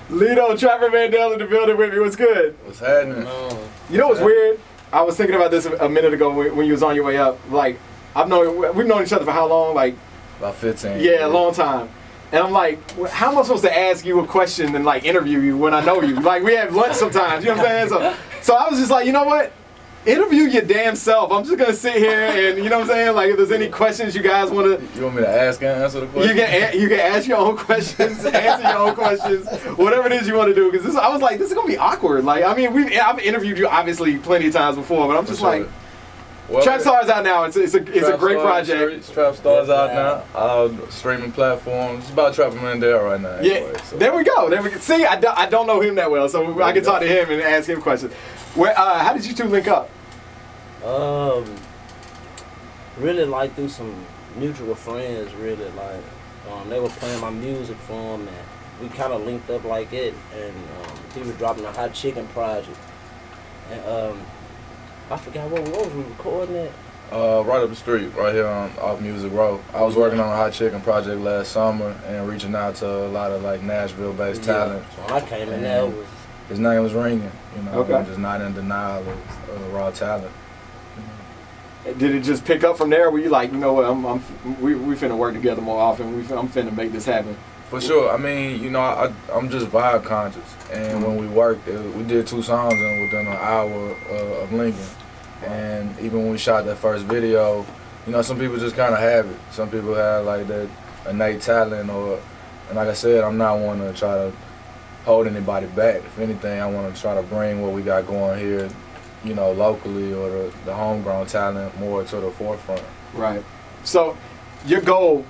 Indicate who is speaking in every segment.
Speaker 1: Lito, Trapper Mandel in the building with me. What's good?
Speaker 2: What's happening?
Speaker 1: You know what's weird? I was thinking about this a minute ago when you was on your way up. Like, we've known each other for how long? Like,
Speaker 2: about 15.
Speaker 1: Yeah, a long time. And I'm like, how am I supposed to ask you a question and like interview you when I know you? Like, we have lunch sometimes, you know what I'm saying? So I was just like, you know what? Interview your damn self. I'm just gonna sit here and, you know what I'm saying? Like, if there's any questions you guys want to,
Speaker 2: You want me to ask and answer the question?
Speaker 1: you can ask your own questions, answer your own questions, whatever it is you want to do. Because I was like, this is gonna be awkward. Like, I mean, I've interviewed you obviously plenty of times before, but I'm just like,
Speaker 2: well,
Speaker 1: Trap Stars out now. It's a great project.
Speaker 2: Trap Stars out now. Streaming platforms. It's about Trapper Mandel right now. Anyway,
Speaker 1: Yeah, there we go. See, I don't know him that well, so I can talk to him and ask him questions. How did you two link up?
Speaker 3: Really like through some mutual friends. Really like, they were playing my music for him, and we kind of linked up like it. And he was dropping a Hot Chicken project, and I forgot what was we recording it.
Speaker 2: Right up the street, right here off Music Row. I was working on a Hot Chicken project last summer and reaching out to a lot of like Nashville-based talent.
Speaker 3: So when I came in there,
Speaker 2: his name was ringing. You know,
Speaker 1: Okay.
Speaker 2: I'm just not in denial of raw talent.
Speaker 1: Did it just pick up from there? Were you like, you know what, we finna work together more often. I'm finna make this happen.
Speaker 2: For sure. I mean, you know, I'm just vibe conscious, and when we worked, we did 2 songs within an hour of linking. And even when we shot that first video, you know, some people just kind of have it. Some people have like that innate talent, and like I said, I'm not one to try to hold anybody back. If anything, I want to try to bring what we got going here, you know, locally or the homegrown talent more to the forefront.
Speaker 1: Right. So your goal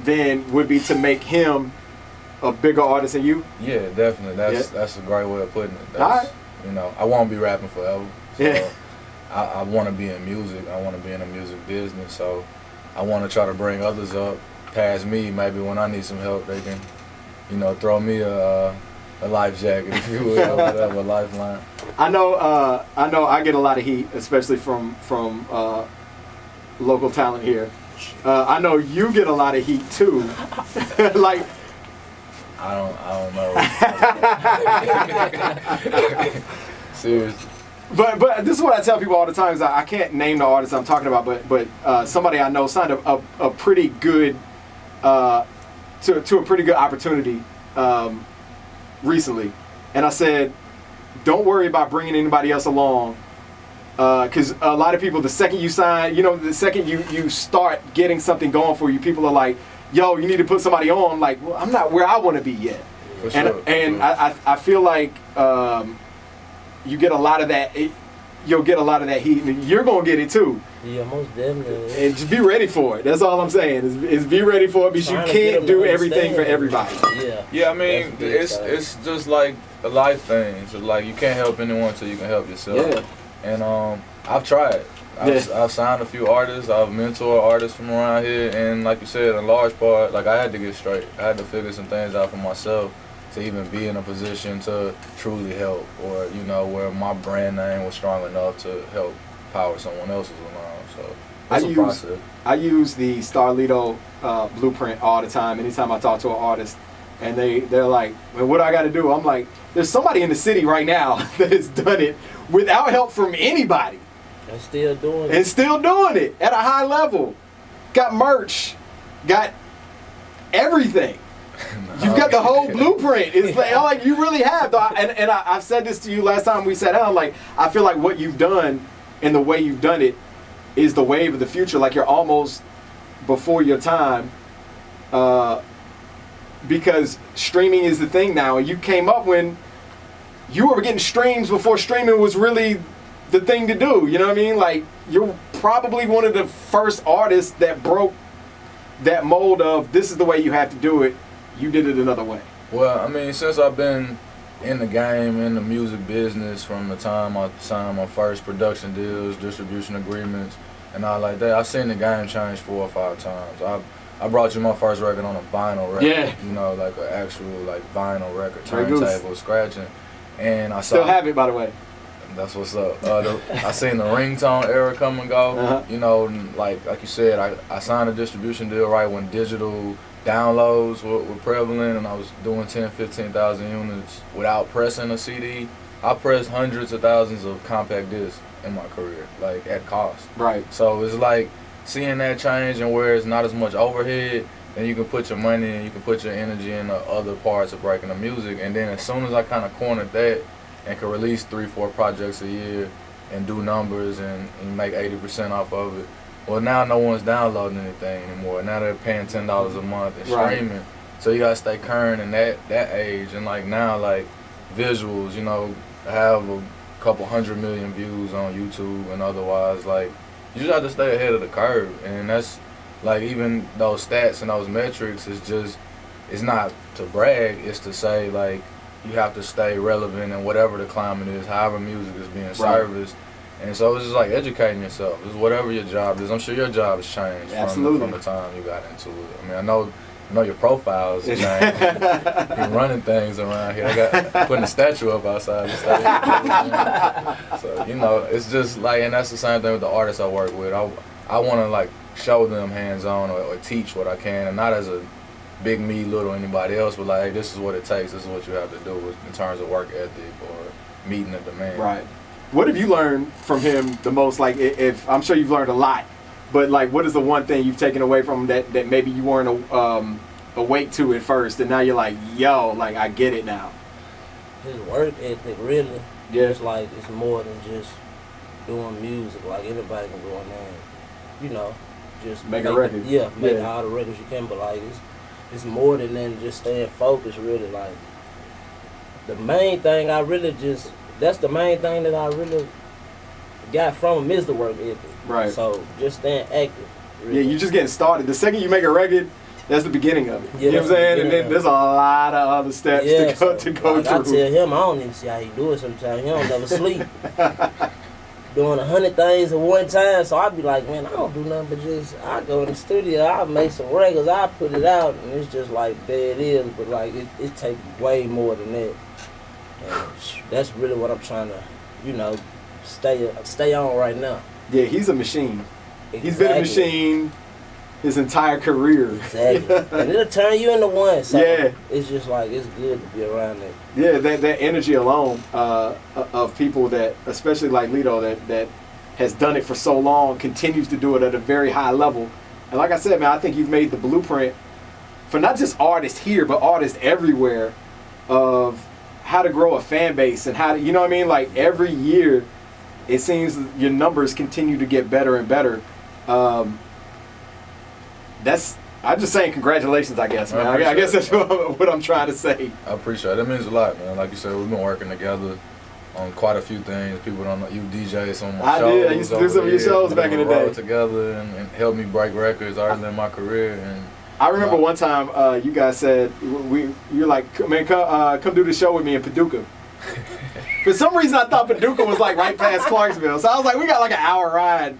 Speaker 1: then would be to make him a bigger artist than you?
Speaker 2: Yeah, definitely. That's a great way of putting it.
Speaker 1: All right.
Speaker 2: You know, I won't be rapping forever. So
Speaker 1: Yeah.
Speaker 2: I want to be in music. I want to be in the music business. So I want to try to bring others up past me. Maybe when I need some help, they can, you know, throw me a life jacket, if you will, or whatever, a lifeline.
Speaker 1: I know I get a lot of heat, especially from local talent here. I know you get a lot of heat too. Like,
Speaker 2: I don't know. Seriously.
Speaker 1: But this is what I tell people all the time is I can't name the artist I'm talking about, but somebody I know signed a pretty good to a pretty good opportunity recently, and I said, don't worry about bringing anybody else along, because a lot of people, the second you sign, you know, the second you start getting something going for you, people are like, yo, you need to put somebody on. Like, well, I'm not where I want to be yet.
Speaker 2: For sure.
Speaker 1: And I feel like you get a lot of that. You'll get a lot of that heat, and you're gonna get it too.
Speaker 3: Yeah, most definitely.
Speaker 1: And just be ready for it. That's all I'm saying. Is be ready for it, because you can't do everything for everybody.
Speaker 2: Yeah, I mean, it's just like a life thing. It's just like you can't help anyone until you can help yourself.
Speaker 1: Yeah.
Speaker 2: And I've tried. I've signed a few artists. I've mentored artists from around here, and like you said, in large part, like I had to get straight. I had to figure some things out for myself to even be in a position to truly help, or, you know, where my brand name was strong enough to help power someone else's along. So it's a process.
Speaker 1: I use the Starlito blueprint all the time. Anytime I talk to an artist, and they're like, well, what do I got to do? I'm like, there's somebody in the city right now that has done it without help from anybody.
Speaker 3: And still doing it.
Speaker 1: And still doing it at a high level. Got merch. Got everything. You've got the whole blueprint. It's like you really have. Though. And I've said this to you last time we sat down. Like, I feel like what you've done and the way you've done it is the wave of the future. Like, you're almost before your time, because streaming is the thing now. And you came up when you were getting streams before streaming was really the thing to do. You know what I mean? Like, you're probably one of the first artists that broke that mold of this is the way you have to do it. You did it another way.
Speaker 2: Well, I mean, since I've been in the game, in the music business, from the time I signed my first production deals, distribution agreements, and all like that, I've seen the game change 4 or 5 times. I brought you my first record on a vinyl record.
Speaker 1: Yeah.
Speaker 2: You know, like an actual like vinyl record,
Speaker 1: Very good.
Speaker 2: turntable, scratching. And I saw.
Speaker 1: Still have it, by the way.
Speaker 2: That's what's up. I seen the ringtone era come and go.
Speaker 1: Uh-huh.
Speaker 2: You know, like you said, I signed a distribution deal right when digital downloads were prevalent, and I was doing 10, 15,000 units without pressing a CD. I pressed hundreds of thousands of compact discs in my career, like at cost.
Speaker 1: Right.
Speaker 2: So it's like seeing that change and where it's not as much overhead, and you can put your money and you can put your energy in the other parts of breaking the music. And then as soon as I kind of cornered that and could release 3-4 projects a year and do numbers and make 80% off of it, well, now no one's downloading anything anymore. Now they're paying $10 a month and streaming. So you gotta stay current in that age. And like now, like visuals, you know, have a couple 100 million views on YouTube and otherwise, like you just have to stay ahead of the curve. And that's like, even those stats and those metrics is just, it's not to brag, it's to say like you have to stay relevant in whatever the climate is, however music is being serviced. And so it's just like educating yourself. It's whatever your job is. I'm sure your job has changed from the time you got into it. I mean, I know your profiles changed. You're running things around here. I got putting a statue up outside the stage. So, you know, it's just like, and that's the same thing with the artists I work with. I want to like show them hands-on or teach what I can, and not as a big me, little anybody else, but like, hey, this is what it takes. This is what you have to do in terms of work ethic or meeting the demand.
Speaker 1: Right. What have you learned from him the most? Like, if I'm sure you've learned a lot, but like, what is the one thing you've taken away from him that maybe you weren't awake to at first, and now you're like, yo, like I get it now?
Speaker 3: His work ethic, really.
Speaker 1: Yeah.
Speaker 3: It's like, it's more than just doing music. Like, anybody can go in there and, you know, just
Speaker 1: make a record.
Speaker 3: Make all the records you can. But like, it's more than just staying focused. Really, like the main thing that's the main thing that I really got from him is the work ethic.
Speaker 1: Right.
Speaker 3: So just staying active. Really.
Speaker 1: Yeah, you're just getting started. The second you make a record, that's the beginning of it.
Speaker 3: Yeah,
Speaker 1: you know what I'm saying? And then there's a lot of other steps to go
Speaker 3: like,
Speaker 1: through.
Speaker 3: I tell him, I don't even see how he do it sometimes. He don't never sleep. Doing 100 things at one time, so I'd be like, man, I don't do nothing but I go in the studio, I make some records, I put it out, and it's just like, there it is. But like, it takes way more than that. And that's really what I'm trying to, you know, stay on right now.
Speaker 1: Yeah, he's a machine.
Speaker 3: Exactly.
Speaker 1: He's been a machine his entire career.
Speaker 3: Exactly. And it'll turn you into one. So
Speaker 1: yeah.
Speaker 3: It's just like, it's good to be around that.
Speaker 1: Yeah, that energy alone of people that, especially like Lito, that has done it for so long, continues to do it at a very high level. And like I said, man, I think you've made the blueprint for not just artists here, but artists everywhere of how to grow a fan base and how to, you know what I mean? Like every year, it seems your numbers continue to get better and better. I'm just saying congratulations, I guess, man. I guess that's what I'm trying to say.
Speaker 2: I appreciate it. That means a lot, man. Like you said, we've been working together on quite a few things. People don't know, you DJ some of my shows.
Speaker 1: I used to do some of your shows back in the day.
Speaker 2: Together and helped me break records early in my career. And
Speaker 1: I remember one time you guys said, you're like, man, come do the show with me in Paducah. For some reason, I thought Paducah was like right past Clarksville. So I was like, we got like an hour ride.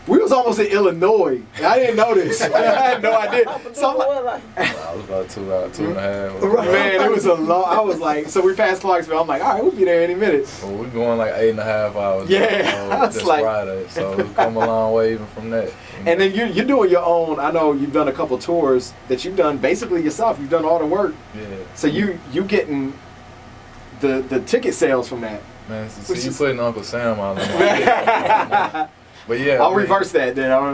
Speaker 1: We was almost in Illinois. I didn't know this. I had no idea. So
Speaker 2: I was about 2.5 hours.
Speaker 1: Man, it was a long. I was like, so we passed Clarksville. I'm like, all right, we'll be there any minute.
Speaker 2: Well, we're going like 8.5 hours.
Speaker 1: Yeah,
Speaker 2: this Friday. So we've come a long way even from that.
Speaker 1: And then you're doing your own. I know you've done a couple tours that you've done basically yourself. You've done all the work.
Speaker 2: Yeah.
Speaker 1: So you getting the ticket sales from that.
Speaker 2: Man, see, you putting Uncle Sam on there. But yeah,
Speaker 1: I'll reverse that then.
Speaker 2: I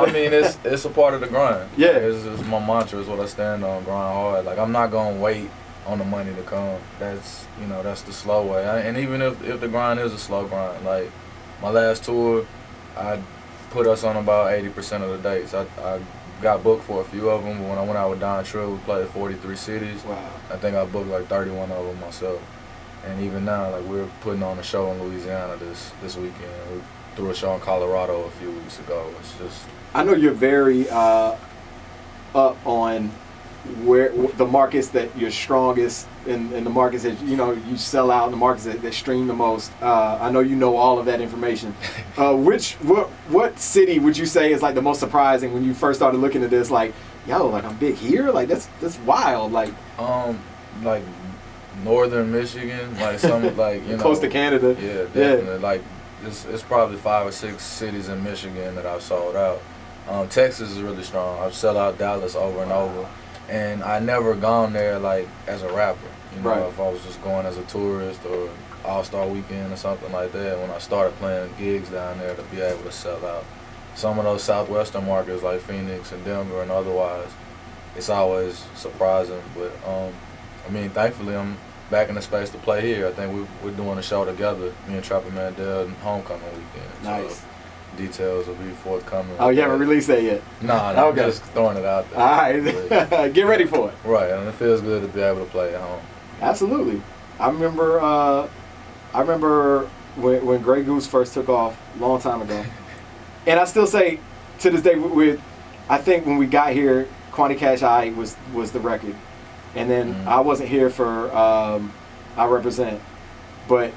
Speaker 2: mean, it's a part of the grind.
Speaker 1: Yeah.
Speaker 2: It's my mantra, is what I stand on, grind hard. Like, I'm not going to wait on the money to come. That's the slow way. And even if the grind is a slow grind, like my last tour, I put us on about 80% of the dates. I got booked for a few of them, but when I went out with Don Trill, we played 43 cities.
Speaker 1: Wow.
Speaker 2: I think I booked like 31 of them myself. And even now, like, we're putting on a show in Louisiana this weekend. We threw a show in Colorado a few weeks ago. It's just...
Speaker 1: I know you're very up on where the markets that you're strongest in the markets that you sell out in the markets that stream the most. I know you know all of that information. What city would you say is like the most surprising when you first started looking at this? Like, yo, like I'm big here. Like that's wild. Like
Speaker 2: northern Michigan, like some like
Speaker 1: close to Canada.
Speaker 2: Yeah, definitely. Yeah. Like it's probably 5 or 6 cities in Michigan that I've sold out. Texas is really strong. I've sell out Dallas over and over, and I never gone there like as a rapper. You know,
Speaker 1: Right.
Speaker 2: if I was just going as a tourist or All-Star Weekend or something like that. When I started playing gigs down there, to be able to sell out some of those southwestern markets like Phoenix and Denver and otherwise, it's always surprising. But I mean, thankfully I'm back in the space to play here. I think we're doing a show together, me and Trapper Mandel, homecoming weekend.
Speaker 1: Nice.
Speaker 2: So details will be forthcoming.
Speaker 1: Oh, you haven't released that yet?
Speaker 2: Nah,
Speaker 1: Okay.
Speaker 2: I'm just throwing it out there.
Speaker 1: All right. Get ready for it.
Speaker 2: Right, and it feels good to be able to play at home.
Speaker 1: Absolutely. I remember when Grey Goose first took off a long time ago. And I still say to this day, I think when we got here, Quanti Cash I was the record. And then I wasn't here for I Represent. But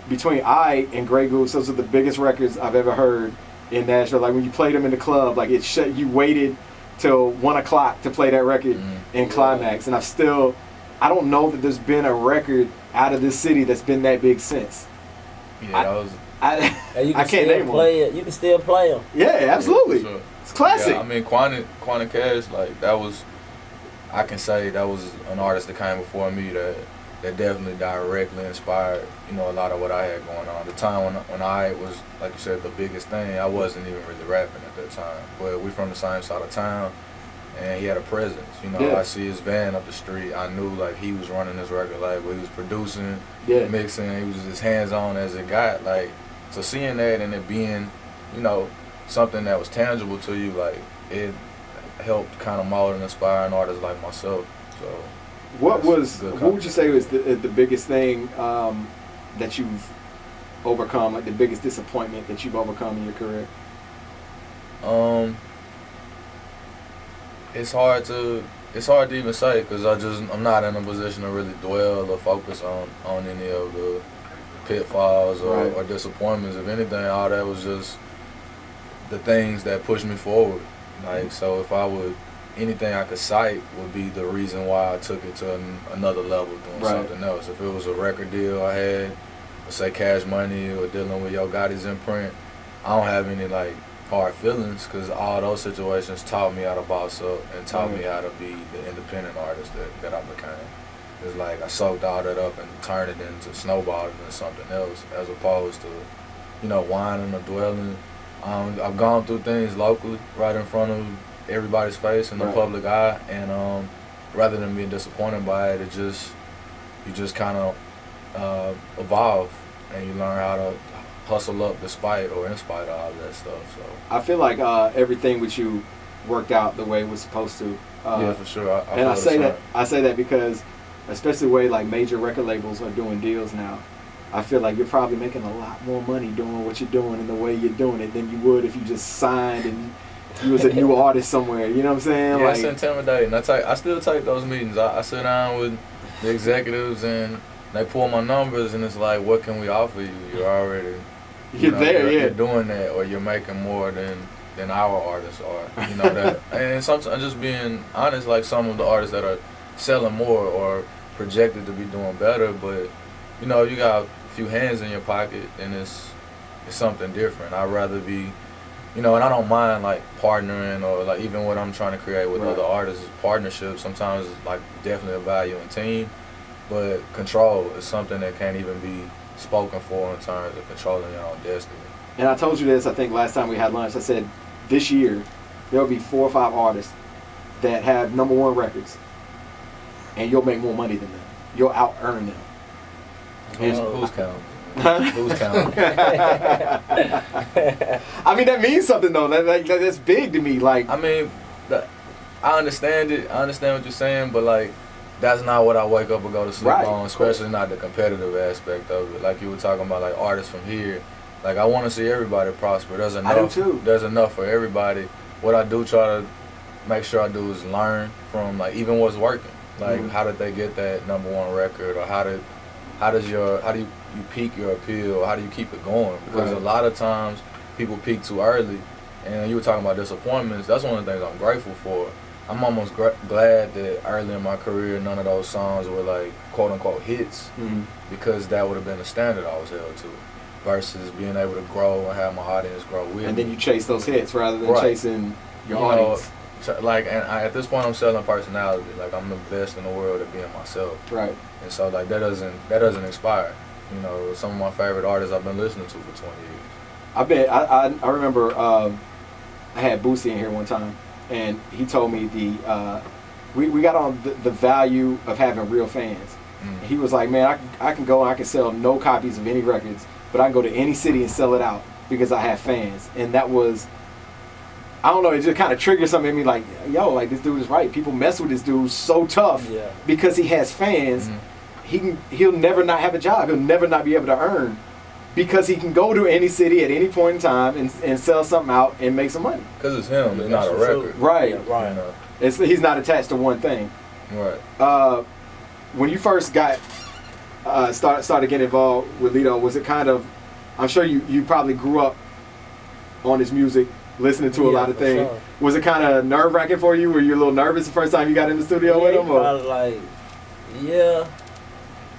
Speaker 1: between I and Grey Goose, those are the biggest records I've ever heard in Nashville. Like when you played them in the club, like you waited till 1 o'clock to play that record in Climax. And I don't know that there's been a record out of this city that's been that big since.
Speaker 2: Yeah,
Speaker 3: And you can
Speaker 1: I can't
Speaker 3: still
Speaker 1: name
Speaker 3: play it. You can still play them.
Speaker 1: Yeah, absolutely.
Speaker 2: Sure.
Speaker 1: It's classic.
Speaker 2: Yeah, I mean, Quanti Cash, like that was, I can say that was an artist that came before me that definitely directly inspired, you know, a lot of what I had going on. The time when I was, like you said, the biggest thing, I wasn't even really rapping at that time. But we from the same side of town, and he had a presence. You know, I see his van up the street. I knew like he was running his record label. He was producing, mixing. He was as hands-on as it got. Like, so seeing that and it being, you know, something that was tangible to you, like it helped kind of mold and inspire an artist like myself. So,
Speaker 1: what would you say was the biggest thing that you've overcome, like the biggest disappointment that you've overcome in your career?
Speaker 2: It's hard to even say because I'm not in a position to really dwell or focus on any of the pitfalls or disappointments. If anything, all that was just the things that pushed me forward. Like, so if I would, anything I could cite would be the reason why I took it to another level doing something else. If it was a record deal I had, let's say Cash Money or dealing with Yo Gotti's imprint, I don't have any like hard feelings because all those situations taught me how to boss up and taught me how to be the independent artist that I became. It's like I soaked all that up and turned it into snowballing into something else as opposed to, you know, whining or dwelling. I've gone through things locally right in front of everybody's face in the public eye, and rather than being disappointed by it, you just kind of evolve and you learn how to hustle up despite or in spite of all that stuff. So
Speaker 1: I feel like everything with you worked out the way it was supposed to.
Speaker 2: Yeah, for sure.
Speaker 1: I say that because, especially the way like major record labels are doing deals now, I feel like you're probably making a lot more money doing what you're doing and the way you're doing it than you would if you just signed and you was a new artist somewhere. You know what I'm saying?
Speaker 2: Yeah,
Speaker 1: like,
Speaker 2: it's intimidating. I still take those meetings. I sit down with the executives and they pull my numbers and it's like, what can we offer you? You're already you're doing that, or you're making more than our artists are. You know that. And sometimes just being honest, like some of the artists that are selling more or projected to be doing better, but you know, you got a few hands in your pocket and it's something different. I'd rather be, you know, and I don't mind like partnering or like even what I'm trying to create with other artists, partnerships. Sometimes it's like definitely a value in team, but control is something that can't even be spoken for in terms of controlling your own destiny.
Speaker 1: And I told you this, I think last time we had lunch, I said this year there'll be 4 or 5 artists that have #1 records and you'll make more money than them. You'll out earn them.
Speaker 2: Who's counting? Who's counting?
Speaker 1: I mean, that means something though. That's big to me. Like,
Speaker 2: I mean, I understand it. I understand what you're saying, but like, that's not what I wake up and go to sleep on. Especially not the competitive aspect of it. Like you were talking about, like artists from here. Like I want to see everybody prosper. There's enough.
Speaker 1: I do too.
Speaker 2: There's enough for everybody. What I do try to make sure I do is learn from like even what's working. Like how did they get that #1 record, or how do you peak your appeal, or how do you keep it going? Because a lot of times people peak too early, and you were talking about disappointments. That's one of the things I'm grateful for. I'm almost glad that early in my career none of those songs were like quote unquote hits, because that would have been the standard I was held to, versus being able to grow and have my audience grow with me.
Speaker 1: And then you chase those hits rather than chasing your
Speaker 2: you
Speaker 1: audience.
Speaker 2: know, like, and at this point I'm selling personality. Like, I'm the best in the world at being myself.
Speaker 1: Right.
Speaker 2: And so, like, that doesn't expire. You know, some of my favorite artists I've been listening to for 20 years.
Speaker 1: I remember I had Boosie in here one time, and he told me we got on the value of having real fans.
Speaker 2: Mm.
Speaker 1: He was like, man, I can go and I can sell no copies of any records, but I can go to any city and sell it out because I have fans. And that was, I don't know, it just kind of triggered something in me like, yo, like, this dude is right. People mess with this dude so tough because he has fans. Mm-hmm. He'll never not have a job. He'll never not be able to earn because he can go to any city at any point in time and sell something out and make some money.
Speaker 2: Because it's him. It's not a record.
Speaker 1: Right.
Speaker 3: Yeah, right.
Speaker 2: You know?
Speaker 1: He's not attached to one thing.
Speaker 2: Right.
Speaker 1: When you first got started getting involved with Lito, was it kind of, I'm sure you probably grew up on his music, listening to a lot of things. Sure. Was it kind of nerve-wracking for you? Were you a little nervous the first time you got in the studio with him?
Speaker 3: Probably like, yeah.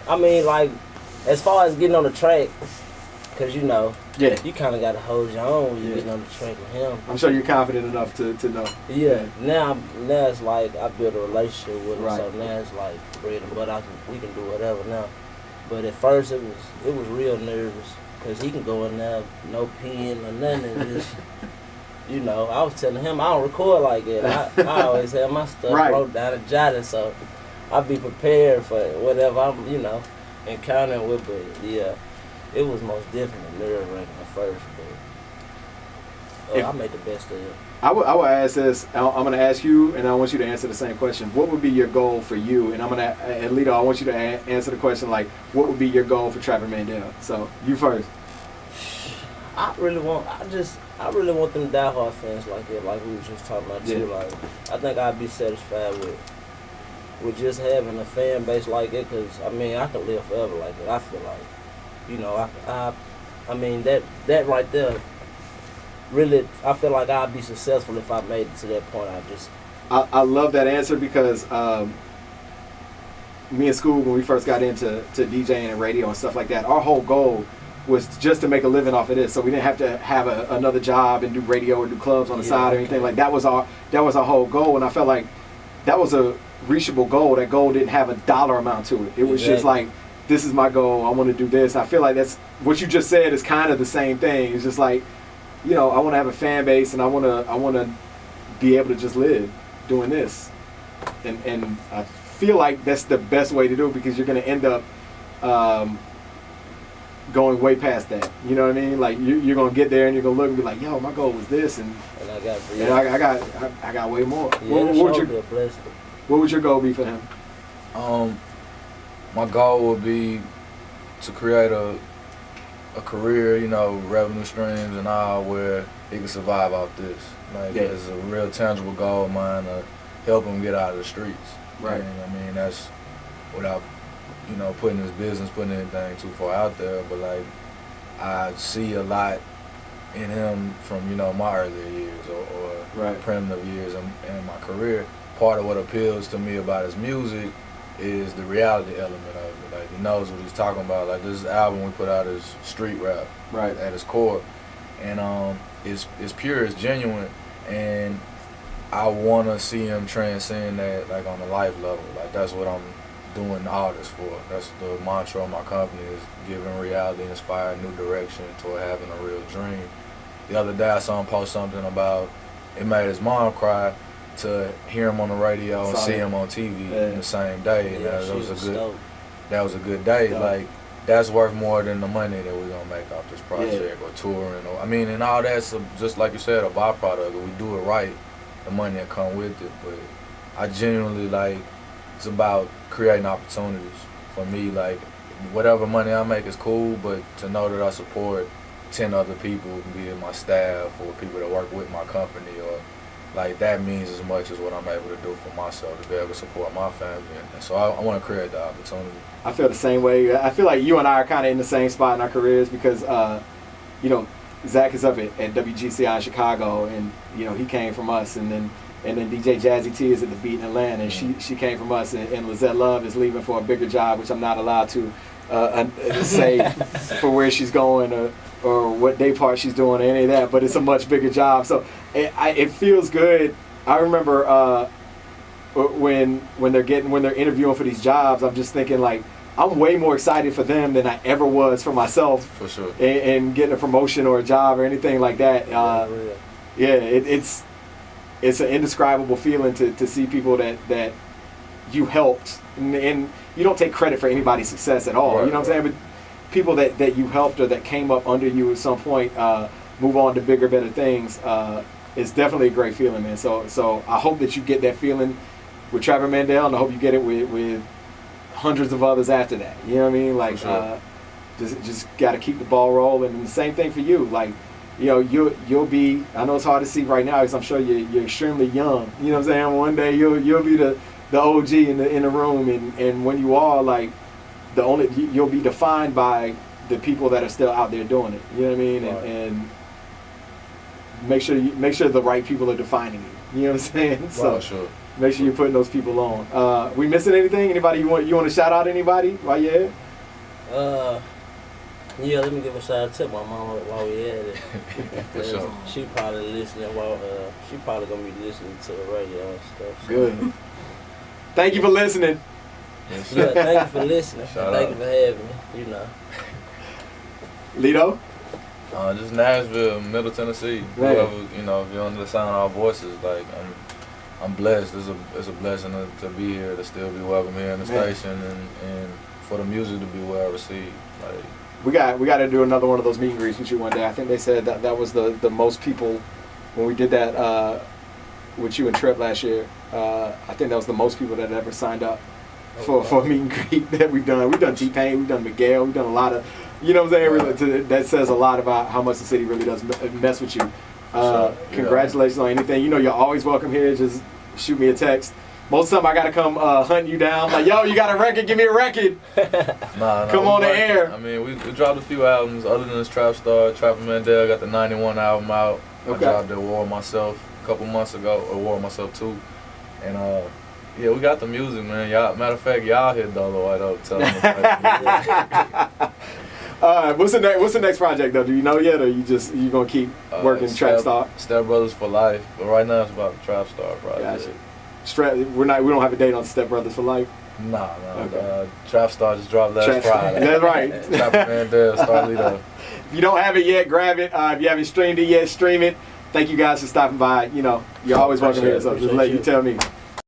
Speaker 3: I mean, like, as far as getting on the track, because, you know, you kind of got to hold your own when you're getting on the track with him.
Speaker 1: I'm sure you're confident enough to know.
Speaker 3: Yeah. Now it's like I built a relationship with him,
Speaker 1: right.
Speaker 3: So now it's like bread and butter. We can do whatever now. But at first it was real nervous because he can go in there, no pen or nothing, and just, you know, I was telling him I don't record like that. I always have my stuff wrote down and jotted, so I'll be prepared for whatever I'm, you know, encountering with. But yeah, it was most definitely nerve-wracking at first, but I made the best of it.
Speaker 1: I would ask this. I'm going to ask you, and I want you to answer the same question. What would be your goal for you? And I'm going to, Lito, I want you to answer the question like, what would be your goal for Trapper Mandel? So you first.
Speaker 3: I really want them diehard fans like that, like we were just talking about too. Like, I think I'd be satisfied with just having a fan base like it, because I mean I could live forever like that. I feel like, you know, I mean that right there. Really, I feel like I'd be successful if I made it to that point.
Speaker 1: I love that answer because me and School, when we first got into DJing and radio and stuff like that, our whole goal was just to make a living off of this. So we didn't have to have another job and do radio or do clubs on the side or anything like that. Was our whole goal, and I felt like that was a reachable goal. That goal didn't have a dollar amount to it. It was just like, this is my goal. I want to do this. I feel like that's what you just said is kind of the same thing. It's just like, you know, I want to have a fan base, and I want to be able to just live doing this, and I feel like that's the best way to do it because you're going to end up going way past that. You know what I mean? Like you're going to get there and you're going to look and be like, yo, my goal was this, and I got way more.
Speaker 3: Yeah,
Speaker 1: What would your goal be for him?
Speaker 2: My goal would be to create a career, you know, revenue streams and all, where he can survive off this. Like, it's a real tangible goal of mine to help him get out of the streets.
Speaker 1: Right.
Speaker 2: And, I mean, that's without, you know, putting his business, putting anything too far out there. But, like, I see a lot in him from, you know, my earlier years or primitive years in my career. Part of what appeals to me about his music is the reality element of it. Like, he knows what he's talking about. Like, this album we put out is street rap at its core, and it's pure, it's genuine, and I want to see him transcend that, like, on a life level. Like, that's what I'm doing all this for. That's the mantra of my company, is giving reality inspired new direction toward having a real dream. The other day I saw him post something about it made his mom cry to hear him on the radio and see him on TV in the same day. And that was a good day. Like, that's worth more than the money that we're gonna make off this project or touring. I mean, and all that's just like you said, a byproduct. If we do it right, the money that come with it. But I genuinely, like, it's about creating opportunities for me. Like, whatever money I make is cool, but to know that I support 10 other people, be it my staff or people that work with my company, or like, that means as much as what I'm able to do for myself to be able to support my family. And so I want to create the opportunity.
Speaker 1: I feel the same way. I feel like you and I are kind of in the same spot in our careers because, you know, Zach is up at WGCI in Chicago, and, you know, he came from us, and then DJ Jazzy T is at the Beat in Atlanta, and she came from us, and Lizette Love is leaving for a bigger job, which I'm not allowed to say for where she's going or what day part she's doing, or any of that. But it's a much bigger job, so it feels good. I remember when they're interviewing for these jobs, I'm just thinking like, I'm way more excited for them than I ever was for myself.
Speaker 2: For sure.
Speaker 1: And getting a promotion or a job or anything like that. It's an indescribable feeling to see people that you helped, and you don't take credit for anybody's success at all.
Speaker 2: Right,
Speaker 1: you know what I'm saying? But people that you helped or that came up under you at some point move on to bigger, better things. It's definitely a great feeling, man. So I hope that you get that feeling with Trapper Mandel, and I hope you get it with hundreds of others after that. You know what I mean? Like,
Speaker 2: sure.
Speaker 1: Just got to keep the ball rolling. And the same thing for you. Like, you know, you'll be. I know it's hard to see right now because I'm sure you're extremely young. You know what I'm saying? One day you'll be the OG in the room, and when you are, like, you'll be defined by the people that are still out there doing it. You know what I mean?
Speaker 2: Right.
Speaker 1: And make sure the right people are defining you. You know what I'm saying? So
Speaker 2: sure.
Speaker 1: Make sure you're putting those people on. We missing anything? Anybody you want to shout out? Anybody while you're here?
Speaker 3: Yeah, let me give a shout out to my mama while we at it.
Speaker 2: For sure.
Speaker 3: She probably listening she probably gonna be listening to the radio and stuff. So.
Speaker 1: Good. Thank you for listening.
Speaker 2: Yes,
Speaker 3: Yeah,
Speaker 2: sir.
Speaker 3: thank you for listening.
Speaker 2: Shout
Speaker 3: Thank
Speaker 2: out.
Speaker 3: you for having me. You know.
Speaker 1: Lito?
Speaker 2: Just Nashville, Middle Tennessee.
Speaker 1: Right.
Speaker 2: Whoever, you know, if you understand our voices, like I'm blessed. It's a blessing to be here, to still be welcome here in the station, and for the music to be well received. Like,
Speaker 1: We got to do another one of those meet and greets with you one day. I think they said that was the most people when we did that with you and Trip last year. I think that was the most people that ever signed up for a meet and greet that we've done. We've done T-Pain, we've done Miguel, we've done a lot of, you know what I'm saying? That says a lot about how much the city really does mess with you.
Speaker 2: Sure.
Speaker 1: Congratulations on anything. You know, you're always welcome here. Just shoot me a text. Most of the time I gotta come hunt you down. Like, yo, you got a record? Give me a record.
Speaker 2: Nah,
Speaker 1: Come on the air.
Speaker 2: I mean, we dropped a few albums other than this Trap Star. Trapper Mandel got the 91 album out.
Speaker 1: Okay.
Speaker 2: I dropped the War Myself a couple months ago, or War Myself 2. And yeah, we got the music, man. Y'all, matter of fact, y'all hit Dolewite up, tell them.
Speaker 1: What's the next project though? Do you know yet, or you gonna keep working Trap Star?
Speaker 2: Step Brothers for Life, but right now it's about the Trap Star project.
Speaker 1: Gotcha. We don't have a date on Step Brothers for Life.
Speaker 2: Nah.
Speaker 1: Okay.
Speaker 2: Trap Star just dropped last Friday.
Speaker 1: That's right.
Speaker 2: Trapper Mandel, Starlito.
Speaker 1: If you don't have it yet, grab it. If you haven't streamed it yet, stream it. Thank you guys for stopping by. You know, you're always welcome here. So just let you tell me.